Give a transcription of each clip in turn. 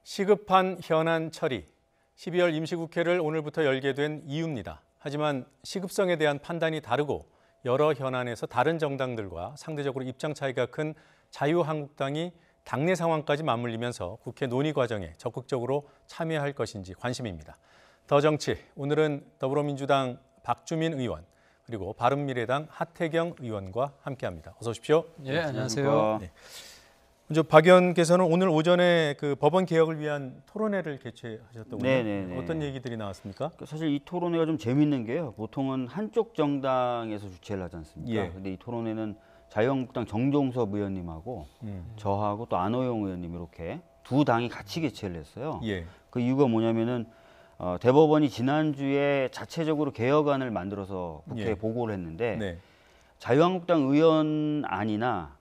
시급한 현안 처리, 12월 임시국회를 오늘부터 열게 된 이유입니다. 하지만 시급성에 대한 판단이 다르고 여러 현안에서 다른 정당들과 상대적으로 입장 차이가 큰 자유한국당이 당내 상황까지 맞물리면서 국회 논의 과정에 적극적으로 참여할 것인지 관심입니다. 더 정치, 오늘은 더불어민주당 박주민 의원, 그리고 바른미래당 하태경 의원과 함께합니다. 어서 오십시오. 네, 안녕하세요. 네. 먼저 박 의원께서는 오늘 오전에 그 법원 개혁을 위한 토론회를 개최하셨더군요. 네네네. 어떤 얘기들이 나왔습니까? 사실 이 토론회가 좀 재밌는 게요. 보통은 한쪽 정당에서 주최를 하지 않습니까? 예. 근데 이 토론회는 자유한국당 정종섭 의원님하고 저하고 또 안호영 의원님 이렇게 두 당이 같이 개최를 했어요. 예. 그 이유가 뭐냐면은 대법원이 지난주에 자체적으로 개혁안을 만들어서 국회에 예. 보고를 했는데 네. 자유한국당 의원안이나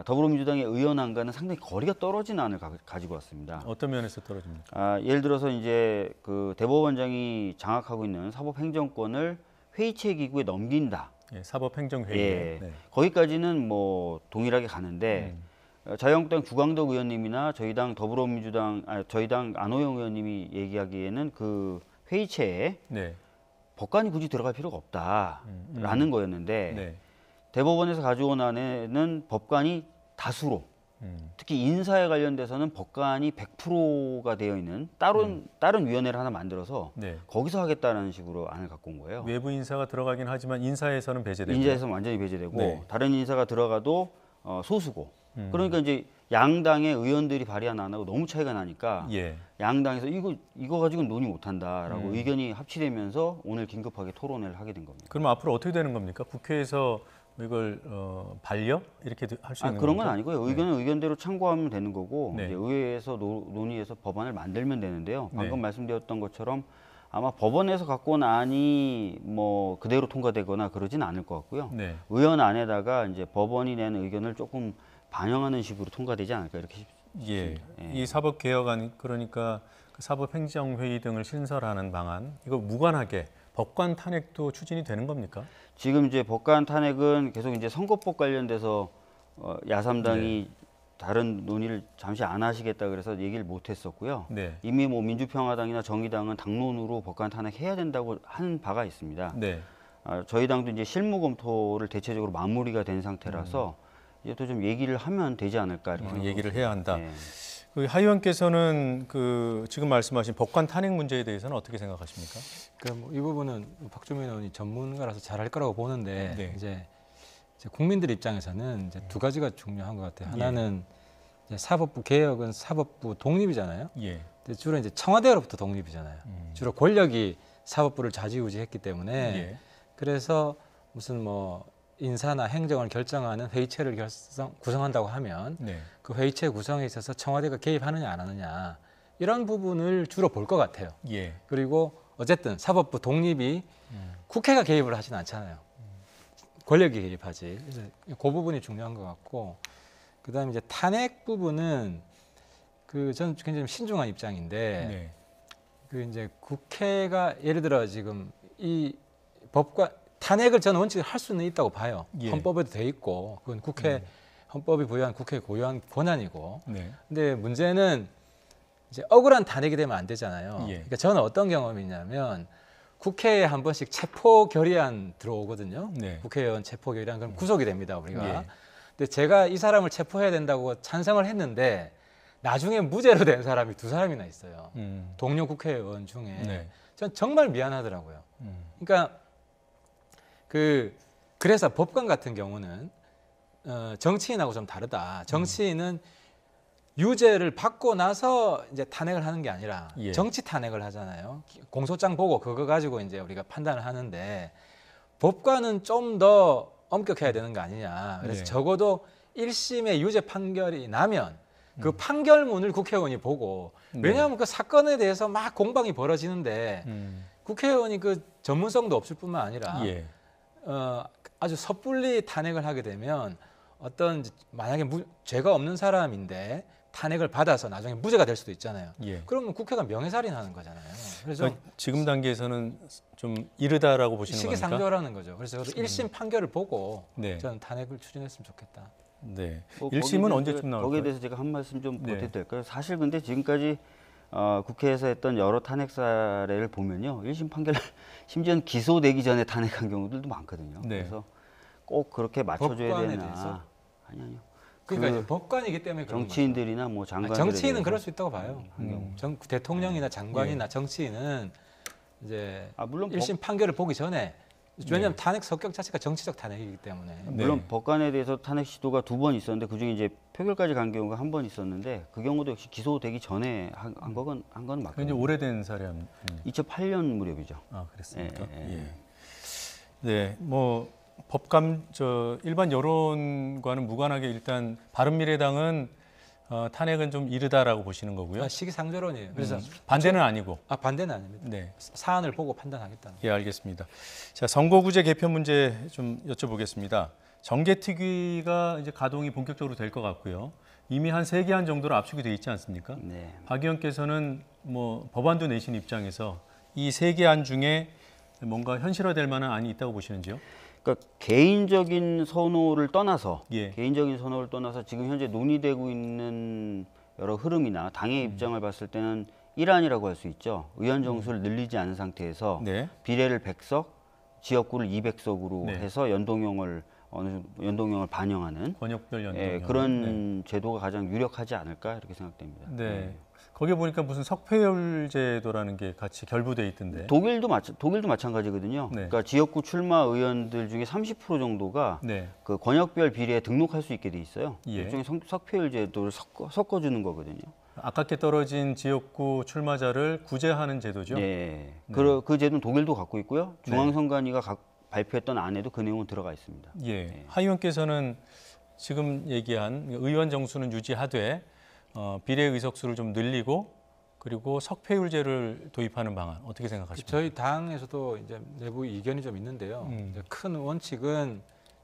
더불어민주당의 의원안과는 상당히 거리가 떨어진 안을 가지고 왔습니다. 어떤 면에서 떨어집니까? 예를 들어서 이제 그 대법원장이 장악하고 있는 사법행정권을 회의체 기구에 넘긴다. 예, 사법행정회의. 예, 네. 거기까지는 뭐 동일하게 가는데 자유한국당 주광덕 의원님이나 저희 당 더불어민주당, 저희 당 안호영 의원님이 얘기하기에는 그 회의체에 네. 법관이 굳이 들어갈 필요가 없다라는 거였는데 네. 대법원에서 가져온 안에는 법관이 다수로 특히 인사에 관련돼서는 법관이 100%가 되어 있는 다른 위원회를 하나 만들어서 네. 거기서 하겠다는 식으로 안을 갖고 온 거예요. 외부 인사가 들어가긴 하지만 인사에서는 배제되고. 인사에서 완전히 배제되고 네. 다른 인사가 들어가도 소수고. 그러니까 이제 양당의 의원들이 발의한 안하고 너무 차이가 나니까 예. 양당에서 이거 가지고는 논의 못한다라고 의견이 합치되면서 오늘 긴급하게 토론회를 하게 된 겁니다. 그럼 앞으로 어떻게 되는 겁니까? 국회에서 이걸 반려 이렇게 할 수 있는 그런 건 겁니까? 아니고요. 의견은 의견대로 참고하면 되는 거고 네. 이제 의회에서 논의해서 법안을 만들면 되는데요. 방금 네. 말씀드렸던 것처럼 아마 법원에서 갖고 온 안이 뭐 그대로 통과되거나 그러진 않을 것 같고요. 네. 의원 안에다가 이제 법원이 낸 의견을 조금 반영하는 식으로 통과되지 않을까 이렇게 예. 싶습니다. 예. 이 사법개혁안, 그러니까 그 사법행정회의 등을 신설하는 방안, 이거 무관하게 법관 탄핵도 추진이 되는 겁니까? 지금 이제 법관 탄핵은 계속 이제 선거법 관련돼서 야삼당이 다른 논의를 잠시 안 하시겠다 그래서 얘기를 못 했었고요. 네. 이미 뭐 민주평화당이나 정의당은 당론으로 법관 탄핵해야 된다고 한 바가 있습니다. 네. 저희 당도 이제 실무 검토를 대체적으로 마무리가 된 상태라서 이제 또 좀 얘기를 하면 되지 않을까 이렇게 얘기를 해야 한다. 네. 그 하 의원께서는 그 지금 말씀하신 법관 탄핵 문제에 대해서는 어떻게 생각하십니까? 그럼 이 부분은 박주민 의원이 전문가라서 잘할 거라고 보는데 네. 이제 국민들 입장에서는 이제 두 가지가 중요한 것 같아요. 하나는 이제 사법부 개혁은 사법부 독립이잖아요. 예. 근데 주로 이제 청와대로부터 독립이잖아요. 주로 권력이 사법부를 좌지우지했기 때문에 예. 그래서 무슨 뭐 인사나 행정을 결정하는 회의체를 구성한다고 하면 네. 그 회의체 구성에 있어서 청와대가 개입하느냐 안 하느냐 이런 부분을 주로 볼 것 같아요. 예. 그리고 어쨌든 사법부 독립이 국회가 개입을 하진 않잖아요. 권력이 개입하지. 그래서 그 부분이 중요한 것 같고, 그다음에 이제 탄핵 부분은 그 저는 굉장히 신중한 입장인데, 네. 그 이제 국회가 예를 들어 지금 이 법과 탄핵을 저는 원칙을 할 수는 있다고 봐요. 예. 헌법에도 돼 있고, 그건 국회 헌법이 부여한 국회의 고유한 권한이고. 네. 근데 문제는 이제 억울한 탄핵이 되면 안 되잖아요. 예. 그러니까 저는 어떤 경험이 있냐면 국회에 한 번씩 체포 결의안 들어오거든요. 네. 국회의원 체포 결의안 그럼 구속이 됩니다, 우리가. 예. 근데 제가 이 사람을 체포해야 된다고 찬성을 했는데 나중에 무죄로 된 사람이 두 사람이나 있어요. 동료 국회의원 중에. 네. 전 정말 미안하더라고요. 그러니까 그래서 법관 같은 경우는 정치인하고 좀 다르다. 정치인은 유죄를 받고 나서 이제 탄핵을 하는 게 아니라 예. 정치 탄핵을 하잖아요. 공소장 보고 그거 가지고 이제 우리가 판단을 하는데 법관은 좀 더 엄격해야 되는 거 아니냐. 그래서 네. 적어도 1심의 유죄 판결이 나면 그 판결문을 국회의원이 보고 왜냐하면 그 사건에 대해서 막 공방이 벌어지는데 국회의원이 그 전문성도 없을 뿐만 아니라 예. 아주 섣불리 탄핵을 하게 되면 어떤 만약에 죄가 없는 사람인데 탄핵을 받아서 나중에 무죄가 될 수도 있잖아요. 예. 그러면 국회가 명예살인하는 거잖아요. 그래서 그러니까 지금 단계에서는 좀 이르다라고 보시는 겁니까? 시기상조라는 거죠. 그래서 1심 판결을 보고 네. 저는 탄핵을 추진했으면 좋겠다. 네. 뭐 1심은 언제쯤 거기에 나올까요? 대해서 제가 한 말씀 좀 네. 보태도 될까요? 사실 근데 지금까지 국회에서 했던 여러 탄핵 사례를 보면요, 1심 판결 심지어는 기소되기 전에 탄핵한 경우들도 많거든요. 네. 그래서 꼭 그렇게 맞춰줘야 법관에 되나? 대해서? 아니요. 그러니까 이제 법관이기 때문에 그런 정치인들이나 뭐 거죠. 장관들 정치인은 그럴 수 있다고 봐요. 대통령이나 예. 장관이나 정치인은 이제 물론 1심 판결을 보기 전에 왜냐하면 탄핵 성격 자체가 정치적 탄핵이기 때문에 물론 네. 법관에 대해서 탄핵 시도가 2번 있었는데 그중에 이제 표결까지 간 경우가 1번 있었는데 그 경우도 역시 기소되기 전에 한 건 그게 이제 맞거든요. 오래된 사례 아닙니까? 2008년 무렵이죠. 아, 그랬습니까? 예, 예. 예. 네, 뭐 일반 여론과는 무관하게 일단 바른미래당은 탄핵은 좀 이르다라고 보시는 거고요. 시기상조론이에요. 그래서 반대는 아니고. 반대는 아닙니다. 네, 사안을 보고 판단하겠다는. 예, 알겠습니다. 자, 선거구제 개편 문제 좀 여쭤보겠습니다. 정개특위가 이제 가동이 본격적으로 될 것 같고요. 이미 한 3개 정도로 압축이 돼 있지 않습니까? 네. 박 의원께서는 뭐 법안도 내신 입장에서 이 3개 중에 뭔가 현실화될 만한 안이 있다고 보시는지요? 그러니까 개인적인 선호를 떠나서 예. 지금 현재 논의되고 있는 여러 흐름이나 당의 입장을 봤을 때는 일안이라고 할 수 있죠. 의원 정수를 늘리지 않은 상태에서 네. 비례를 100석, 지역구를 200석으로 네. 해서 연동형을 반영하는 권역별 연동형. 예, 그런 제도가 가장 유력하지 않을까 이렇게 생각됩니다. 네. 거기에 보니까 무슨 석패율 제도라는 게 같이 결부돼 있던데. 독일도 마찬가지거든요. 네. 그러니까 지역구 출마 의원들 중에 30% 정도가 네. 그 권역별 비례에 등록할 수 있게 돼 있어요. 예. 일종의 석패율 제도를 섞어주는 거거든요. 아깝게 떨어진 지역구 출마자를 구제하는 제도죠. 예. 네. 그 제도는 독일도 갖고 있고요. 중앙선관위가 발표했던 안에도 그 내용은 들어가 있습니다. 예. 하 의원께서는 지금 얘기한 의원 정수는 유지하되 비례 의석수를 좀 늘리고 그리고 석패율제를 도입하는 방안 어떻게 생각하십니까? 저희 당에서도 이제 내부 이견이 좀 있는데요. 이제 큰 원칙은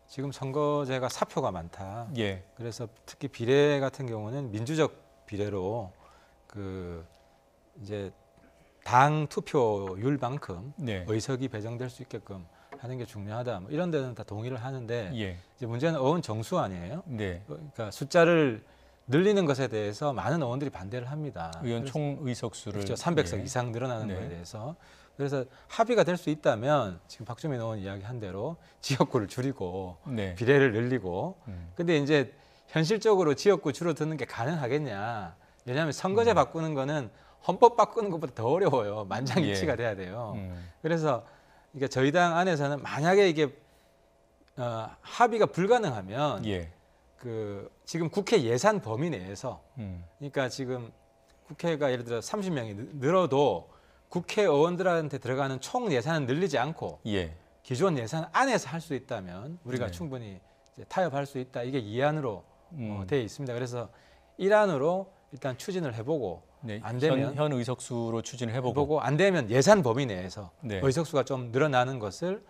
지금 선거제가 사표가 많다. 예. 그래서 특히 비례 같은 경우는 민주적 비례로 그 이제 당 투표율만큼 네. 의석이 배정될 수 있게끔 하는 게 중요하다. 뭐 이런 데는 다 동의를 하는데 예. 이제 문제는 의원 정수 아니에요. 네. 그러니까 숫자를 늘리는 것에 대해서 많은 의원들이 반대를 합니다. 의원 그래서 총 의석수를 그렇죠. 300석 예. 이상 늘어나는 네. 거에 대해서 그래서 합의가 될 수 있다면 지금 박주민 의원 이야기한 대로 지역구를 줄이고 네. 비례를 늘리고 근데 이제 현실적으로 지역구 줄어드는 게 가능하겠냐? 왜냐하면 선거제 바꾸는 거는 헌법 바꾸는 것보다 더 어려워요. 만장일치가 예. 돼야 돼요. 음. 그래서 이게 저희 당 안에서는 만약에 이게 합의가 불가능하면 예. 그 지금 국회 예산 범위 내에서 음. 그러니까 지금 국회가 예를 들어 30명이 늘어도 국회의원들한테 들어가는 총 예산은 늘리지 않고 예. 기존 예산 안에서 할 수 있다면 우리가 네. 충분히 이제 타협할 수 있다. 이게 2안으로 음. 되어 있습니다. 그래서 1안으로 일단 추진을 해보고 네. 안 되면 현 의석수로 추진을 해보고. 해보고 안 되면 예산 범위 내에서 네. 의석수가 좀 늘어나는 것을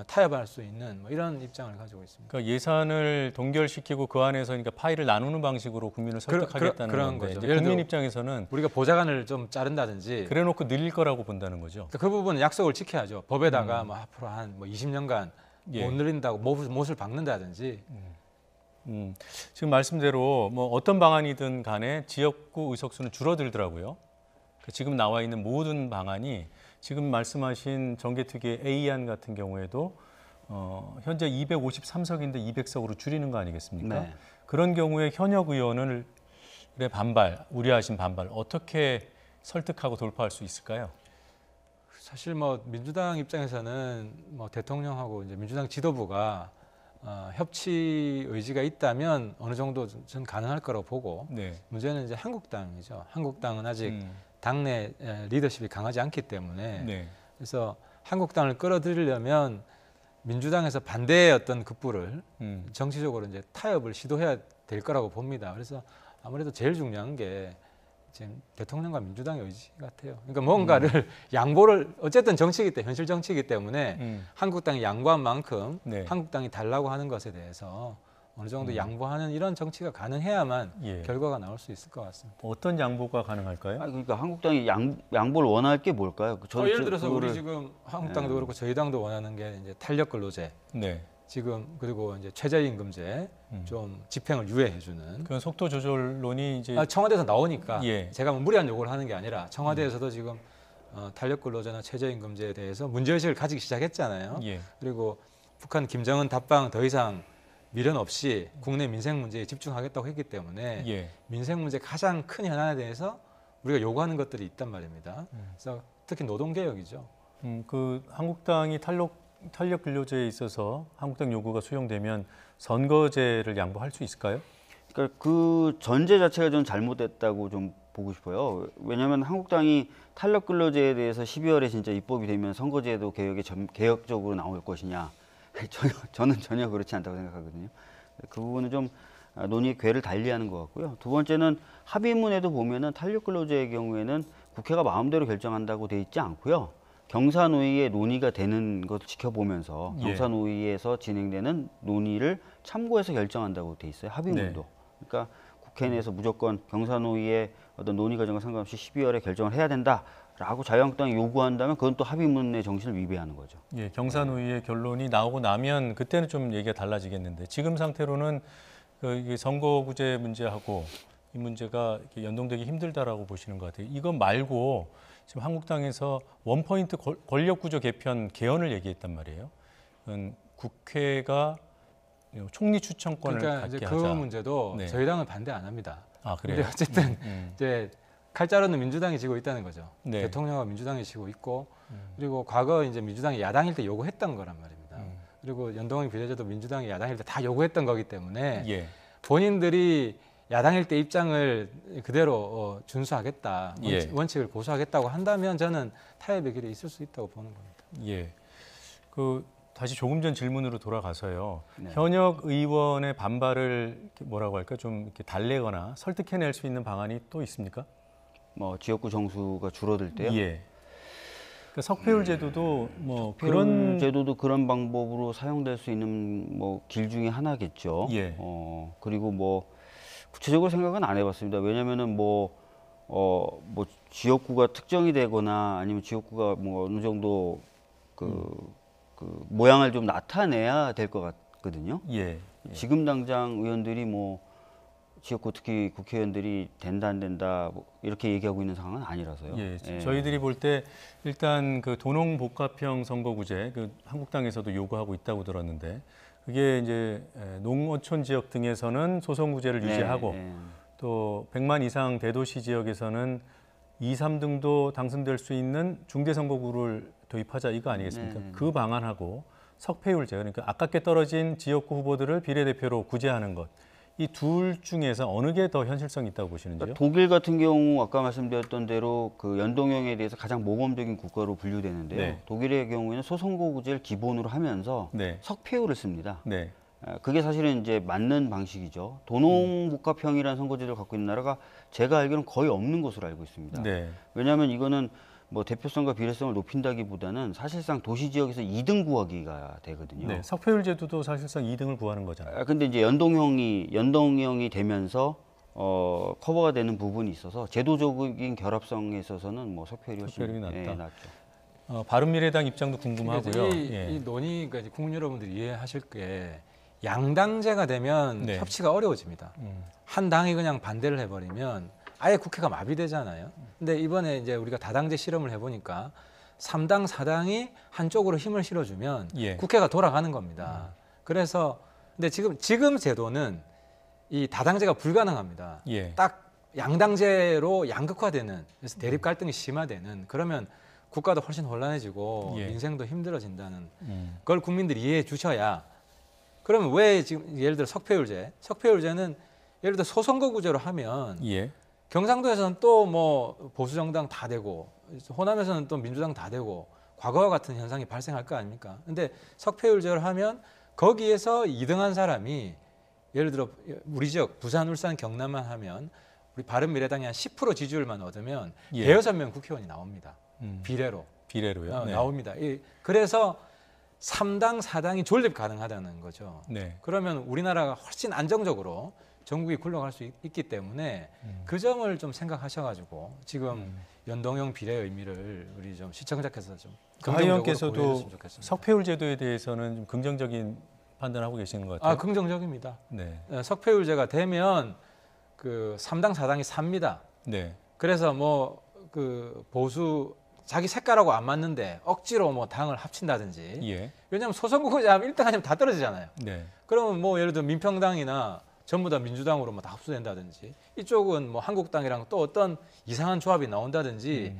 타협할 수 있는 뭐 이런 입장을 가지고 있습니다. 그러니까 예산을 동결시키고 그 안에서 그러니까 파일을 나누는 방식으로 국민을 설득하겠다는 그런 건데 거죠. 이제 예를 국민 들어 입장에서는 우리가 보좌관을 좀 자른다든지 그래놓고 늘릴 거라고 본다는 거죠. 그 부분은 약속을 지켜야죠. 법에다가 뭐 앞으로 한 뭐 20년간 예. 못 늘린다고 못을 박는다든지 지금 말씀대로 뭐 어떤 방안이든 간에 지역구 의석수는 줄어들더라고요. 지금 나와 있는 모든 방안이 지금 말씀하신 정개특위의 A안 같은 경우에도 현재 253석인데 200석으로 줄이는 거 아니겠습니까? 네. 그런 경우에 현역 의원을 우려하신 반발 어떻게 설득하고 돌파할 수 있을까요? 사실 뭐 민주당 입장에서는 뭐 대통령하고 이제 민주당 지도부가 협치 의지가 있다면 어느 정도 전 가능할 거라고 보고 네. 문제는 이제 한국당이죠. 한국당은 아직 음. 당내 리더십이 강하지 않기 때문에 네. 그래서 한국당을 끌어들이려면 민주당에서 반대의 어떤 급부를 정치적으로 이제 타협을 시도해야 될 거라고 봅니다. 그래서 아무래도 제일 중요한 게 지금 대통령과 민주당의 의지 같아요. 그러니까 뭔가를 양보를 어쨌든 정치이기 때문에 현실 정치이기 때문에 한국당이 양보한 만큼 네. 한국당이 달라고 하는 것에 대해서 어느 정도 양보하는 이런 정치가 가능해야만 예. 결과가 나올 수 있을 것 같습니다. 어떤 양보가 가능할까요? 그러니까 한국당이 양보를 원할 게 뭘까요? 예를 들어서 우리 지금 한국당도 그렇고 저희 당도 원하는 게 이제 탄력 근로제 네. 지금 그리고 이제 최저임금제 좀 집행을 유예해주는 그 속도 조절론이 이제 청와대에서 나오니까 예. 제가 뭐 무리한 요구를 하는 게 아니라 근로자도 지금 탄력 근로자나 최저임금제에 대해서 문제의식을 가지기 시작했잖아요. 예. 그리고 북한 김정은 답방 더 이상 미련 없이 국내 민생 문제에 집중하겠다고 했기 때문에 예. 민생 문제 가장 큰 현안에 대해서 우리가 요구하는 것들이 있단 말입니다. 그래서 특히 노동개혁이죠. 그 한국당이 탄력 근로제에 있어서 한국당 요구가 수용되면 선거제를 양보할 수 있을까요? 그러니까 그 전제 자체가 좀 잘못됐다고 좀 보고 싶어요. 왜냐하면 한국당이 탄력 근로제에 대해서 12월에 진짜 입법이 되면 선거제도 개혁이 개혁적으로 나올 것이냐, 저는 전혀 그렇지 않다고 생각하거든요. 그 부분은 좀 논의의 궤를 달리하는 것 같고요. 두 번째는 합의문에도 보면은 탄력 근로제의 경우에는 국회가 마음대로 결정한다고 돼 있지 않고요. 경사노위의 논의가 되는 것을 지켜보면서 예. 경사노위에서 진행되는 논의를 참고해서 결정한다고 돼 있어요. 합의문도. 네. 그러니까 국회 내에서 무조건 경사노위의 어떤 논의 과정과 상관없이 12월에 결정을 해야 된다라고 자유한국당이 요구한다면 그건 또 합의문의 정신을 위배하는 거죠. 예, 경사노위의 결론이 나오고 나면 그때는 좀 얘기가 달라지겠는데 지금 상태로는 이게 선거구제 문제하고 이 문제가 이렇게 연동되기 힘들다라고 보시는 것 같아요. 이거 말고 지금 한국당에서 원포인트 권력구조 개편 개헌을 얘기했단 말이에요. 국회가 총리 추천권을 그러니까 갖게 이제 하자. 그 문제도 네. 저희 당은 반대 안 합니다. 아, 그래요? 근데 어쨌든 이제 칼자루는 민주당이 지고 있다는 거죠. 네. 대통령과 민주당이 지고 있고 그리고 과거 이제 민주당이 야당일 때 요구했던 거란 말입니다. 그리고 연동형 비례제도 민주당이 야당일 때 다 요구했던 거기 때문에 예. 본인들이 야당일 때 입장을 그대로 준수하겠다, 예. 원칙을 고수하겠다고 한다면 저는 타협의 길에 있을 수 있다고 보는 겁니다. 예. 다시 조금 전 질문으로 돌아가서요. 네. 현역 의원의 반발을 뭐라고 할까 좀 이렇게 달래거나 설득해낼 수 있는 방안이 또 있습니까? 뭐 지역구 정수가 줄어들 때요. 예. 그러니까 석패율 제도도 뭐 그런 그런 제도도 그런 방법으로 사용될 수 있는 뭐 길 중에 하나겠죠. 예. 그리고 뭐 구체적으로 생각은 안 해봤습니다. 왜냐면은 뭐 지역구가 특정이 되거나 아니면 지역구가 뭐 어느 정도 그 모양을 좀 나타내야 될 것 같거든요. 예. 지금 당장 의원들이 뭐 지역구 특히 국회의원들이 된다 안 된다 뭐 이렇게 얘기하고 있는 상황은 아니라서요. 예. 예. 저희들이 볼 때 일단 그 도농복합형 선거구제 한국당에서도 요구하고 있다고 들었는데 그게 이제 농어촌 지역 등에서는 소선구제를 네, 유지하고 네. 또 100만 이상 대도시 지역에서는 2, 3등도 당선될 수 있는 중대선거구를 도입하자 이거 아니겠습니까? 네. 그 방안하고 석패율제 그러니까 아깝게 떨어진 지역구 후보들을 비례대표로 구제하는 것. 이 둘 중에서 어느 게 더 현실성이 있다고 보시는지요? 그러니까 독일 같은 경우 아까 말씀드렸던 대로 그 연동형에 대해서 가장 모범적인 국가로 분류되는데요. 네. 독일의 경우에는 소선거구제를 기본으로 하면서 네. 석패율을 씁니다. 네. 그게 사실은 이제 맞는 방식이죠. 도농복합형이라는 선거제도를 갖고 있는 나라가 제가 알기로는 거의 없는 것으로 알고 있습니다. 네. 왜냐하면 이거는 뭐 대표성과 비례성을 높인다기보다는 사실상 도시 지역에서 2등 구하기가 되거든요. 네. 석패율 제도도 사실상 2등을 구하는 거잖아요. 근데 이제 연동형이 되면서 커버가 되는 부분이 있어서 제도적인 결합성에 있어서는 뭐 석패율이 훨씬 석패율이 낫다. 낫죠. 바른미래당 입장도 궁금하고요. 이 논의가 이제 국민 여러분들이 이해하실 게 양당제가 되면 네. 협치가 어려워집니다. 한 당이 그냥 반대를 해버리면 아예 국회가 마비되잖아요. 근데 이번에 이제 우리가 다당제 실험을 해보니까 3당, 4당이 한쪽으로 힘을 실어주면 예. 국회가 돌아가는 겁니다. 그래서 근데 지금 제도는 이 다당제가 불가능합니다. 예. 딱 양당제로 양극화되는 그래서 대립 갈등이 심화되는 그러면 국가도 훨씬 혼란해지고 예. 민생도 힘들어진다는 그걸 국민들이 이해해 주셔야 그러면 왜 지금 예를 들어 석패율제는 예를 들어 소선거구제로 하면 예. 경상도에서는 또 뭐 보수정당 다 되고 호남에서는 또 민주당 다 되고 과거와 같은 현상이 발생할 거 아닙니까? 근데 석패율제를 하면 거기에서 2등한 사람이 예를 들어 우리 지역 부산, 울산, 경남만 하면 우리 바른미래당이 한 10% 지지율만 얻으면 예. 대여섯 명 국회의원이 나옵니다. 비례로 비례로요. 네. 나옵니다. 그래서 3당, 4당이 존립 가능하다는 거죠. 네. 그러면 우리나라가 훨씬 안정적으로 전국이 굴러갈 수 있기 때문에 그 점을 좀 생각하셔가지고 지금 연동형 비례의 의미를 우리 좀 시청자께서 좀 그 하의원께서도 긍정적으로 보여줬으면 좋겠습니다. 석패율 제도에 대해서는 좀 긍정적인 판단하고 계시는 것 같아요. 아, 긍정적입니다. 네. 석패율제가 되면 그 3당 4당이 삽니다. 네. 그래서 뭐 그 보수 자기 색깔하고 안 맞는데 억지로 뭐 당을 합친다든지. 예. 왜냐하면 소선 후보자 하면 1등 하면 다 떨어지잖아요. 네. 그러면 뭐 예를 들어 민평당이나 전부 다 민주당으로 뭐 다 흡수된다든지 이쪽은 뭐 한국당이랑 또 어떤 이상한 조합이 나온다든지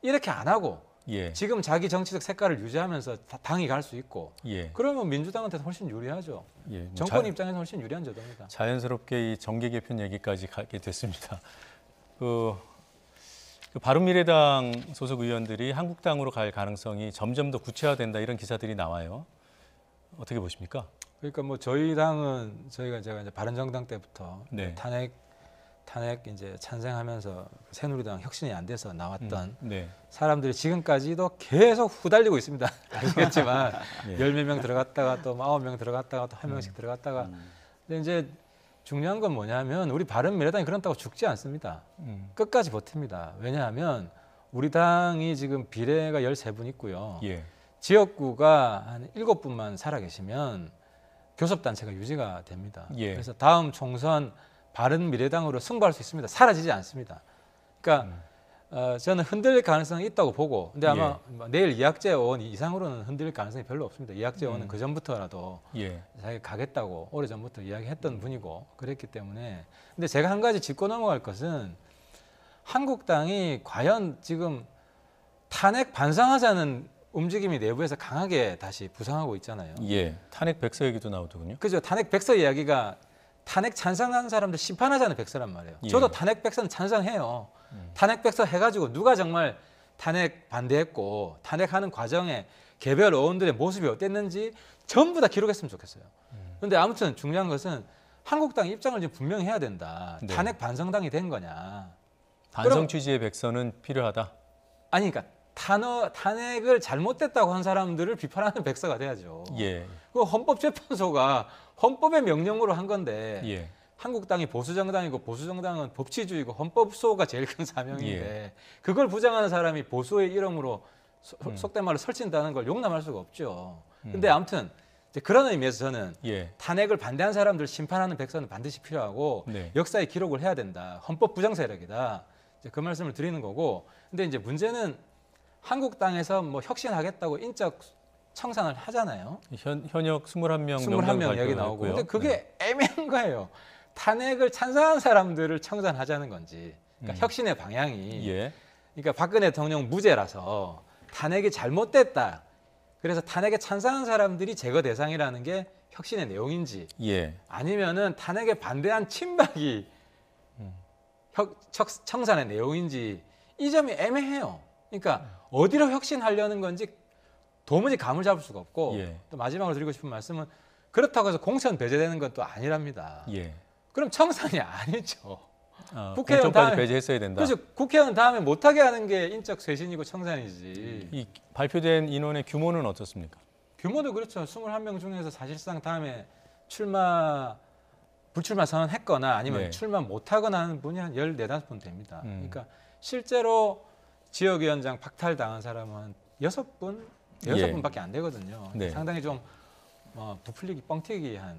이렇게 안 하고 예. 지금 자기 정치적 색깔을 유지하면서 당이 갈 수 있고 예. 그러면 민주당한테 훨씬 유리하죠. 예. 뭐 정권 입장에서 훨씬 유리한 제도입니다. 자연스럽게 이 정계 개편 얘기까지 가게 됐습니다. 그 바른미래당 소속 의원들이 한국당으로 갈 가능성이 점점 더 구체화된다 이런 기사들이 나와요. 어떻게 보십니까? 그러니까 뭐 저희 당은 제가 이제 바른정당 때부터 네. 탄핵 이제 찬성하면서 새누리당 혁신이 안 돼서 나왔던 네. 사람들이 지금까지도 계속 후달리고 있습니다. 아시겠지만 예. 10몇 명 들어갔다가 또 9명 들어갔다가 또 1명씩 들어갔다가 근데 이제 중요한 건 뭐냐면 우리 바른미래당이 그렇다고 죽지 않습니다. 끝까지 버팁니다. 왜냐하면 우리 당이 지금 비례가 13분 있고요. 예. 지역구가 한 7분만 살아 계시면 교섭단체가 유지가 됩니다. 예. 그래서 다음 총선 바른미래당으로 승부할 수 있습니다. 사라지지 않습니다. 그러니까 저는 흔들릴 가능성이 있다고 보고 근데 아마 내일 이학재 의원 이상으로는 흔들릴 가능성이 별로 없습니다. 이학재 의원은 그 전부터라도 예. 자기가 가겠다고 오래전부터 이야기했던 분이고 그랬기 때문에 근데 제가 한 가지 짚고 넘어갈 것은 한국당이 과연 지금 탄핵 반성하자는 움직임이 내부에서 강하게 다시 부상하고 있잖아요. 예. 탄핵 백서 얘기도 나오더군요. 그죠. 탄핵 백서 이야기가 탄핵 찬성한 사람들 심판하자는 백서란 말이에요. 예. 저도 탄핵 백서는 찬성해요. 탄핵 백서 해가지고 누가 정말 탄핵 반대했고 탄핵하는 과정에 개별 의원들의 모습이 어땠는지 전부 다 기록했으면 좋겠어요. 그런데 아무튼 중요한 것은 한국당 입장을 지금 분명히 해야 된다. 네. 탄핵 반성당이 된 거냐. 반성 취지의 백서는 필요하다. 아니 그러니까 탄핵을 잘못됐다고 한 사람들을 비판하는 백서가 돼야죠. 예. 그 헌법재판소가 헌법의 명령으로 한 건데 예. 한국당이 보수정당이고 보수정당은 법치주의고 헌법소가 제일 큰 사명인데 예. 그걸 부정하는 사람이 보수의 이름으로 속된 말로 설친다는 걸 용납할 수가 없죠. 근데 아무튼 이제 그런 의미에서 저는 예. 탄핵을 반대한 사람들 심판하는 백서는 반드시 필요하고 네. 역사에 기록을 해야 된다. 헌법 부정 세력이다. 이제 그 말씀을 드리는 거고. 근데 이제 문제는 한국당에서 뭐 혁신하겠다고 인적 청산을 하잖아요. 현역 21명 21명 이야기 나오고. 근데 그게 애매한 거예요. 탄핵을 찬성한 사람들을 청산하자는 건지. 그러니까 혁신의 방향이. 예. 그러니까 박근혜 대통령 무죄라서 탄핵이 잘못됐다. 그래서 탄핵에 찬성한 사람들이 제거 대상이라는 게 혁신의 내용인지 예. 아니면은 탄핵에 반대한 친박이 청산의 내용인지 이 점이 애매해요. 그러니까 어디로 혁신하려는 건지 도무지 감을 잡을 수가 없고 예. 또 마지막으로 드리고 싶은 말씀은 그렇다고 해서 공천 배제되는 건 또 아니랍니다. 예. 그럼 청산이 아니죠. 국회의원 국회의원 까지 다음에- 배제했어야 된다. 그래서 국회의원 다음에 못하게 하는 게 인적 쇄신이고 청산이지. 이 발표된 인원의 규모는 어떻습니까? 규모도 그렇죠. 21명 중에서 사실상 다음에 불출마 선언했거나 아니면 네. 출마 못하거나 하는 분이 한 14~15분 됩니다. 그러니까 실제로 지역위원장 박탈당한 사람은 한 6분, 6분밖에 안 되거든요. 네. 상당히 좀 부풀리기, 뻥튀기한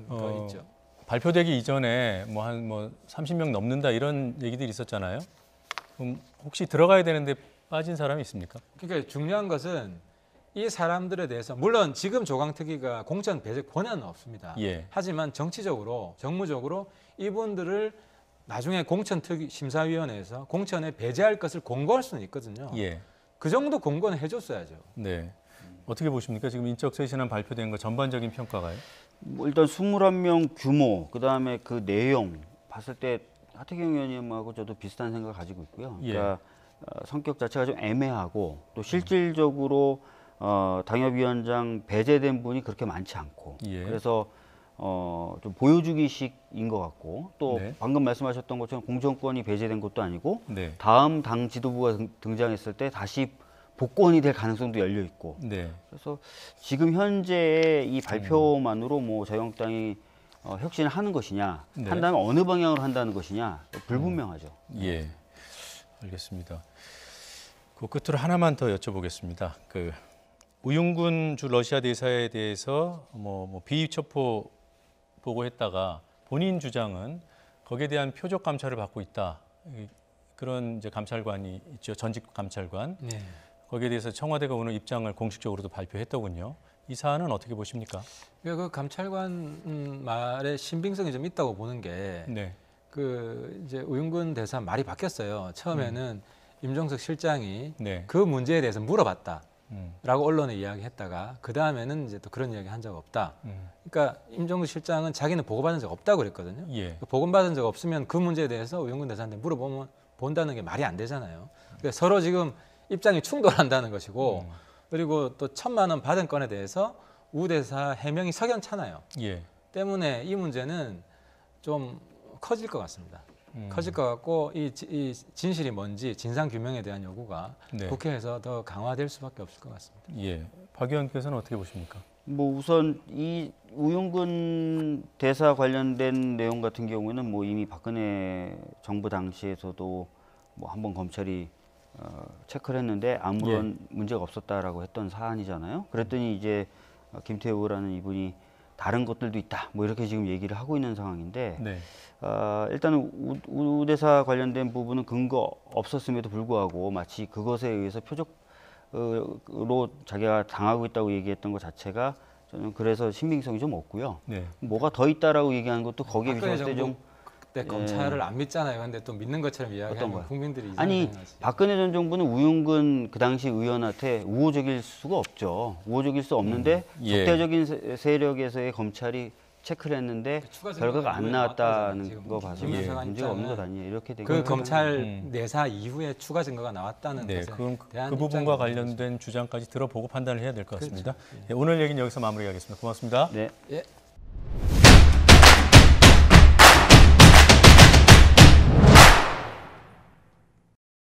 거 있죠. 발표되기 이전에 한 30명 넘는다 이런 얘기들이 있었잖아요. 그럼 혹시 들어가야 되는데 빠진 사람이 있습니까? 그러니까 중요한 것은 이 사람들에 대해서 물론 지금 조강특위가 공천 배제 권한은 없습니다. 예. 하지만 정치적으로 정무적으로 이분들을 나중에 공천특위 심사위원회에서 공천에 배제할 것을 공고할 수는 있거든요. 예. 그 정도 공고는 해줬어야죠. 네. 어떻게 보십니까? 지금 인적 쇄신안 발표된 거 전반적인 평가가요? 뭐 일단 21명 규모, 그다음에 그 내용 봤을 때 하태경 의원님하고 저도 비슷한 생각을 가지고 있고요. 그러니까 성격 자체가 좀 애매하고 또 실질적으로 당협위원장 배제된 분이 그렇게 많지 않고 예. 그래서 좀 보여주기식인 것 같고 또 네. 방금 말씀하셨던 것처럼 공천권이 배제된 것도 아니고 네. 다음 당 지도부가 등장했을 때 다시 복권이 될 가능성도 열려 있고 네. 그래서 지금 현재의 이 발표만으로 뭐 자유한국당이 혁신을 하는 것이냐 네. 한다면 어느 방향으로 한다는 것이냐 불분명하죠. 예. 알겠습니다. 그 끝으로 하나만 더 여쭤보겠습니다. 우윤군 주 러시아 대사에 대해서 뭐 비첩보 보고했다가 본인 주장은 거기에 대한 표적 감찰을 받고 있다. 그런 이제 감찰관이 있죠. 전직 감찰관. 네. 거기에 대해서 청와대가 오늘 입장을 공식적으로도 발표했더군요. 이 사안은 어떻게 보십니까? 그 감찰관 말에 신빙성이 좀 있다고 보는 게 네. 그 이제 우윤근 대사 말이 바뀌었어요. 처음에는 임종석 실장이 네. 그 문제에 대해서 물어봤다. 음. 라고 언론에 이야기했다가 그 다음에는 이제 또 그런 이야기 한 적 없다. 그러니까 임종석 실장은 자기는 보고받은 적 없다고 그랬거든요. 예. 보고받은 적 없으면 그 문제에 대해서 우윤근 대사한테 물어보면 본다는 게 말이 안 되잖아요. 그러니까 서로 지금 입장이 충돌한다는 것이고 그리고 또 1,000만 원 받은 건에 대해서 우 대사 해명이 석연찮아요. 예. 때문에 이 문제는 좀 커질 것 같습니다. 커질 것 같고 이 진실이 뭔지 진상 규명에 대한 요구가 네. 국회에서 더 강화될 수밖에 없을 것 같습니다. 예. 박 의원께서는 어떻게 보십니까? 뭐 우선 이 우윤근 대사 관련된 내용 같은 경우는 뭐 이미 박근혜 정부 당시에서도 뭐 한번 검찰이 체크를 했는데 아무런 문제가 없었다라고 했던 사안이잖아요. 그랬더니 이제 김태우라는 이분이 다른 것들도 있다. 뭐 이렇게 지금 얘기를 하고 있는 상황인데 네. 일단은 우 대사 관련된 부분은 근거 없었음에도 불구하고 마치 그것에 의해서 표적으로 자기가 당하고 있다고 얘기했던 것 자체가 저는 그래서 신빙성이 좀 없고요. 네. 뭐가 더 있다라고 얘기하는 것도 거기에 박근혜 비교했을 때 좀 정부 그때 검찰을 안 믿잖아요. 근데 또 믿는 것처럼 어떤 이야기하면 거요? 국민들이 아니 이상하지. 박근혜 전 정부는 우윤근 그 당시 의원한테 우호적일 수가 없죠. 우호적일 수 없는데 예. 적대적인 세력에서의 검찰이 체크를 했는데 추가 결과가 안 증거가 나왔다는 지금 거 봐서 김문수가 문제가 없는 입장은 것 아니에요. 이렇게 된 그 거죠. 검찰 내사 이후에 추가 증거가 나왔다는 네, 것에 그럼 대한 그 부분과 입장이 관련된 주장까지 들어보고 판단을 해야 될 것 같습니다. 그렇죠. 예, 오늘 얘기는 여기서 마무리하겠습니다. 고맙습니다. 네. 예.